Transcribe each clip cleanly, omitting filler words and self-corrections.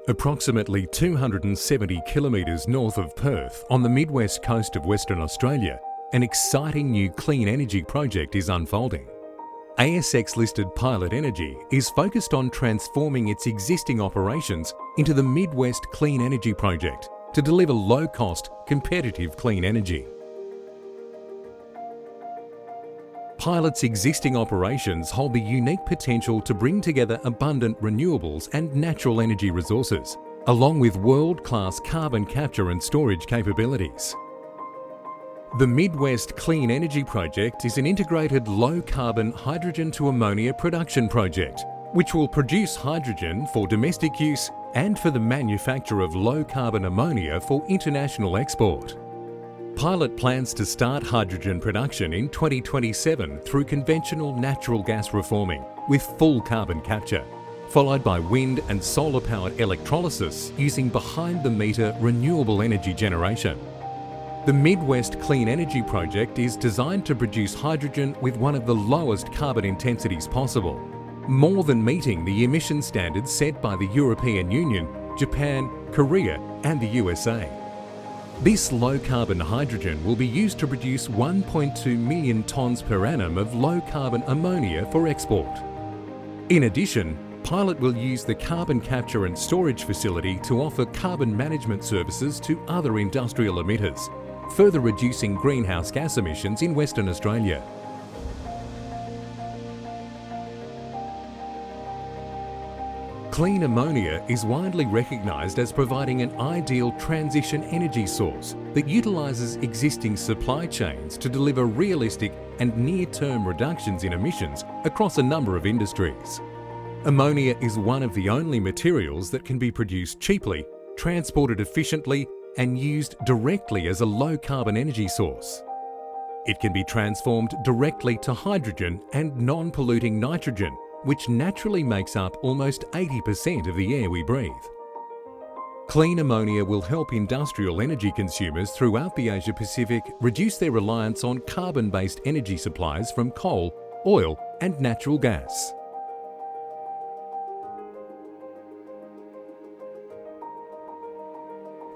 Approximately 270 kilometres north of Perth, on the mid-west coast of Western Australia, an exciting new clean energy project is unfolding. ASX-listed Pilot Energy is focused on transforming its existing operations into the Mid-West Clean Energy Project to deliver low-cost, competitive clean energy. Pilot's existing operations hold the unique potential to bring together abundant renewables and natural energy resources, along with world-class carbon capture and storage capabilities. The Mid-West Clean Energy Project is an integrated low-carbon hydrogen to ammonia production project, which will produce hydrogen for domestic use and for the manufacture of low-carbon ammonia for international export. Pilot plans to start hydrogen production in 2027 through conventional natural gas reforming with full carbon capture, followed by wind and solar-powered electrolysis using behind-the-meter renewable energy generation. The Mid-West Clean Energy Project is designed to produce hydrogen with one of the lowest carbon intensities possible, more than meeting the emission standards set by the European Union, Japan, Korea and the USA. This low-carbon hydrogen will be used to produce 1.2 million tonnes per annum of low-carbon ammonia for export. In addition, Pilot will use the carbon capture and storage facility to offer carbon management services to other industrial emitters, further reducing greenhouse gas emissions in Western Australia. Clean ammonia is widely recognised as providing an ideal transition energy source that utilises existing supply chains to deliver realistic and near-term reductions in emissions across a number of industries. Ammonia is one of the only materials that can be produced cheaply, transported efficiently and used directly as a low-carbon energy source. It can be transformed directly to hydrogen and non-polluting nitrogen, which naturally makes up almost 80% of the air we breathe. Clean ammonia will help industrial energy consumers throughout the Asia-Pacific reduce their reliance on carbon-based energy supplies from coal, oil and natural gas.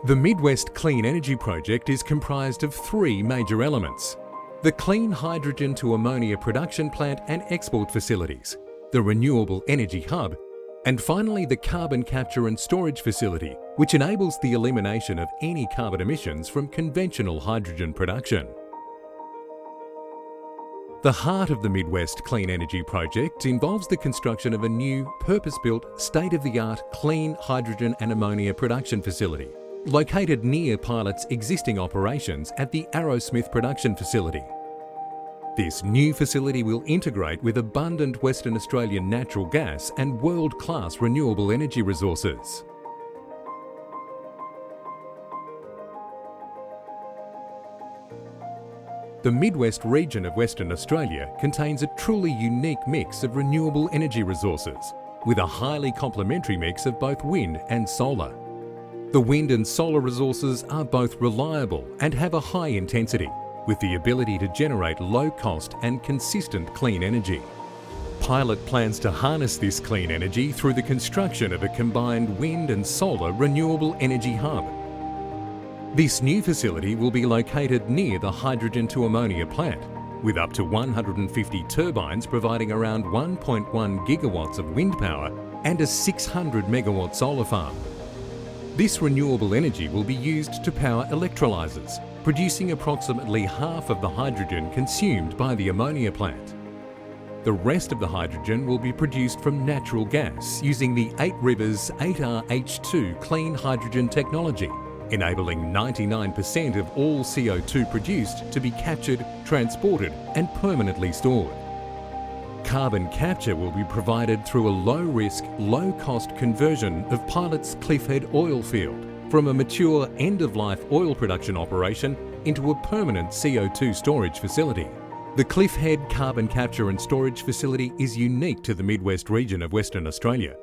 The Mid-West Clean Energy Project is comprised of three major elements: the clean hydrogen to ammonia production plant and export facilities, the Renewable Energy Hub, and finally the Carbon Capture and Storage Facility, which enables the elimination of any carbon emissions from conventional hydrogen production. The heart of the Mid-West Clean Energy Project involves the construction of a new, purpose-built, state-of-the-art clean hydrogen and ammonia production facility, located near Pilot's existing operations at the Arrowsmith Production Facility. This new facility will integrate with abundant Western Australian natural gas and world-class renewable energy resources. The Mid-West region of Western Australia contains a truly unique mix of renewable energy resources, with a highly complementary mix of both wind and solar. The wind and solar resources are both reliable and have a high intensity, with the ability to generate low-cost and consistent clean energy. Pilot plans to harness this clean energy through the construction of a combined wind and solar renewable energy hub. This new facility will be located near the hydrogen to ammonia plant, with up to 150 turbines providing around 1.1 gigawatts of wind power and a 600 megawatt solar farm. This renewable energy will be used to power electrolyzers, producing approximately half of the hydrogen consumed by the ammonia plant. The rest of the hydrogen will be produced from natural gas using the 8 Rivers 8RH2 clean hydrogen technology, enabling 99% of all CO2 produced to be captured, transported and permanently stored. Carbon capture will be provided through a low-risk, low-cost conversion of Pilot's Cliffhead oil field from a mature end-of-life oil production operation into a permanent CO2 storage facility. The Cliffhead Carbon Capture and Storage Facility is unique to the Mid-West region of Western Australia.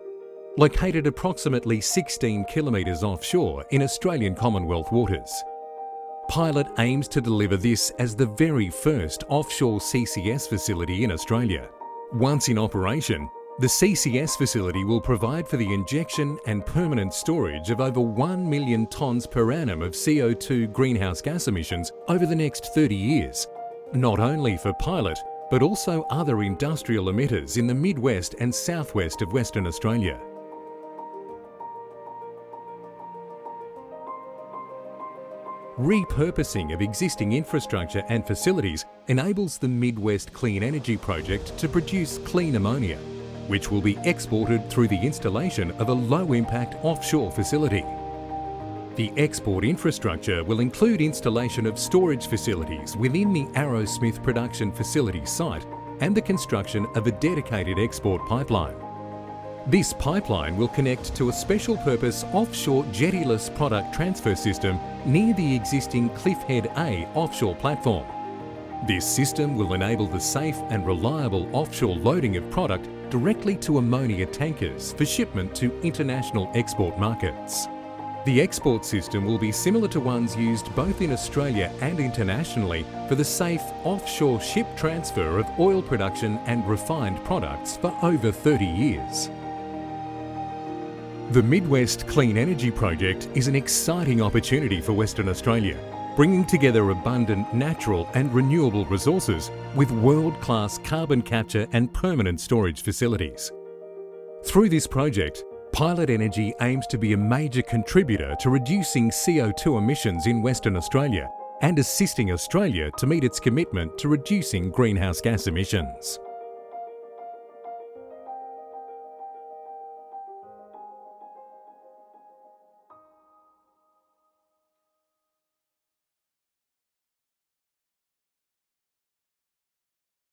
Located approximately 16 kilometres offshore in Australian Commonwealth waters. Pilot aims to deliver this as the very first offshore CCS facility in Australia. Once in operation, The CCS facility will provide for the injection and permanent storage of over 1 million tonnes per annum of CO2 greenhouse gas emissions over the next 30 years, not only for pilot, but also other industrial emitters in the Midwest and Southwest of Western Australia. Repurposing of existing infrastructure and facilities enables the Midwest Clean Energy Project to produce clean ammonia, which will be exported through the installation of a low-impact offshore facility. The export infrastructure will include installation of storage facilities within the Arrowsmith production facility site and the construction of a dedicated export pipeline. This pipeline will connect to a special-purpose offshore jettyless product transfer system near the existing Cliffhead A offshore platform. This system will enable the safe and reliable offshore loading of product directly to ammonia tankers for shipment to international export markets. The export system will be similar to ones used both in Australia and internationally for the safe offshore ship transfer of oil production and refined products for over 30 years. The Midwest Clean Energy Project is an exciting opportunity for Western Australia, bringing together abundant natural and renewable resources with world-class carbon capture and permanent storage facilities. Through this project, Pilot Energy aims to be a major contributor to reducing CO2 emissions in Western Australia and assisting Australia to meet its commitment to reducing greenhouse gas emissions.